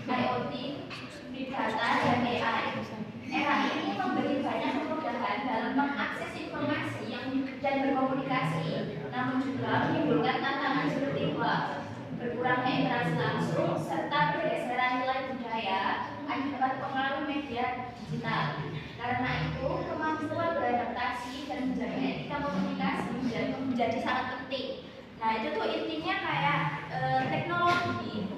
IoT, Big Data, dan AI. Era ini memberi banyak kemudahan dalam mengakses informasi dan berkomunikasi, namun juga menimbulkan tantangan seperti berkurangnya interaksi langsung serta pergeseran nilai budaya akibat pengaruh media digital. Karena itu, kemampuan beradaptasi dan menjaga etika komunikasi menjadi sangat penting. Nah, itu tuh intinya kayak teknologi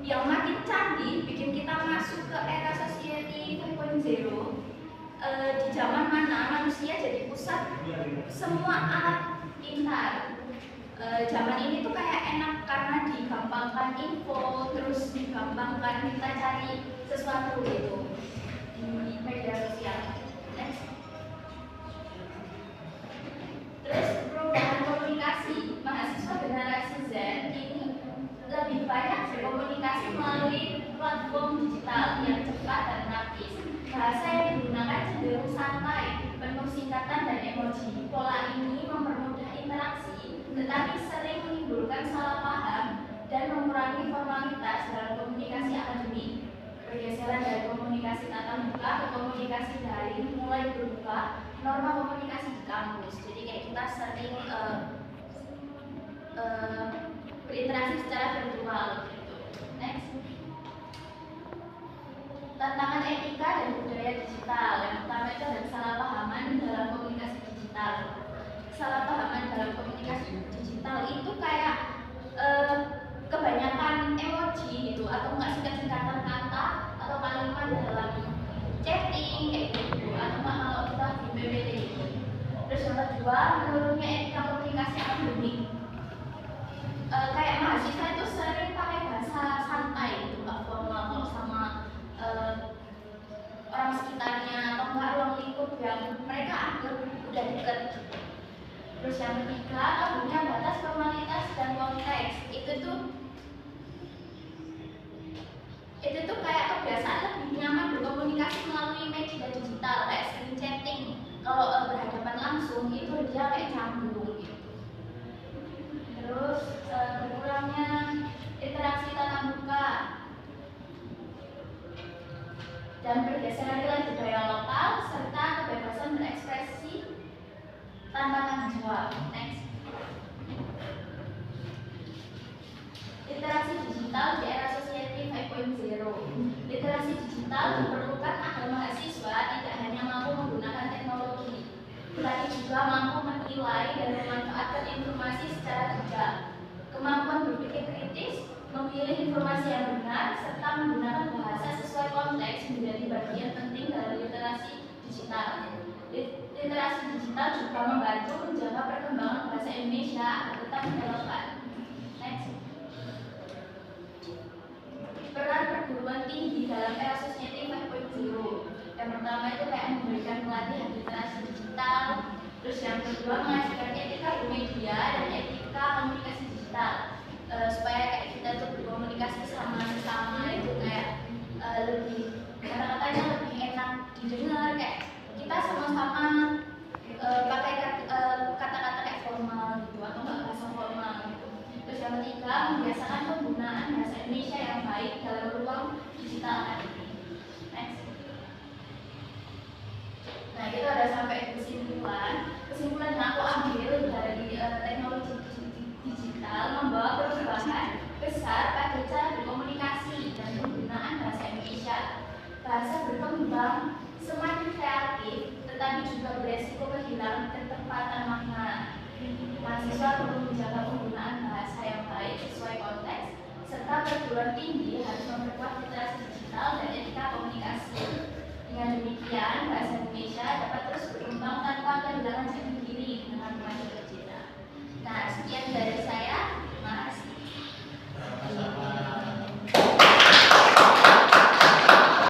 yang makin canggih bikin kita masuk ke era society 5.0. Di zaman mana manusia jadi pusat semua alat pintar. Zaman ini tuh kayak enak karena digampangkan info, terus digampangkan kita cari sesuatu gitu di media sosial. Next. Terus perubahan komunikasi, mahasiswa generasi Z ini lebih banyak berkomunikasi melalui platform digital yang cepat dan praktis. Bahasa yang digunakan cenderung santai, penuh singkatan dan emoji. Pola ini mempermudah interaksi, tetapi sering menimbulkan salah paham dan mengurangi formalitas dalam komunikasi akademik. Pergeseran dari komunikasi tatap muka ke komunikasi daring mulai berubah norma komunikasi di kampus. Jadi kayak kita sering berinteraksi secara virtual gitu. Next. Tantangan etika dan budaya digital. Yang pertama itu ada kesalahpahaman dalam komunikasi digital. Kesalahpahaman dalam komunikasi digital itu kayak kebanyakan emoji gitu, atau enggak singkat-singkatan kata atau kalimat dalam chatting kayak gitu, atau enggak kalau kita di PPT gitu. Terus yang kedua, menurunnya etika komunikasi akademik. Kayak mahasiswa itu sering pakai bahasa santai gitu, nggak formal kalau sama orang sekitarnya atau enggak ruang lingkup yang mereka anggap udah dekat gitu. Terus yang ketiga, punya batas formalitas dan konteks. Itu tuh kayak kebiasaan lebih nyaman berkomunikasi melalui media digital kayak screen chatting. Kalau berhadapan langsung itu dia kayak canggung gitu. Terus berkurangnya interaksi tatap muka dan pergeseran nilai budaya lokal serta kebebasan berekspresi tanpa tanggung jawab. Next. Literasi digital di era society 5.0. Literasi digital diperlukan agar mahasiswa tidak hanya mampu menggunakan teknologi, tetapi juga mampu menilai dan memanfaatkan informasi secara bijak. Kemampuan berpikir kritis, memilih informasi yang benar, serta menggunakan bahasa sesuai konteks menjadi bagian penting dari literasi digital. Literasi digital juga membantu menjaga perkembangan bahasa Indonesia agar tetap relevan. Next. Peran perguruan tinggi dalam era society 5.0. Yang pertama itu kayak memberikan pelatihan literasi digital. Terus yang kedua mengajarkan etika bermedia dan etika komunikasi digital. Supaya kayak kita tuh berkomunikasi sama sesama itu kayak lebih kata-katanya lebih enak didengar, kayak kita sama-sama pakai kata-kata kayak formal gitu atau enggak bahasa formal gitu. Terus yang ketiga, membiasakan penggunaan bahasa Indonesia yang baik dalam ruang digital akademik. Next. Nah, kita udah sampai kesimpulan. Kesimpulan yang aku ambil dari teknologi digital membawa perubahan besar pada cara berkomunikasi dan penggunaan bahasa Indonesia. Bahasa berkembang semakin kreatif, tetapi juga beresiko kehilangan ketepatan makna. Mahasiswa perlu menjaga penggunaan bahasa yang baik sesuai konteks, serta perguruan tinggi harus memperkuat literasi digital dan etika komunikasi. Dengan demikian, bahasa Indonesia dapat terus berkembang tanpa kehilangan jati diri dengan maju digital. Nah, sekian dari saya.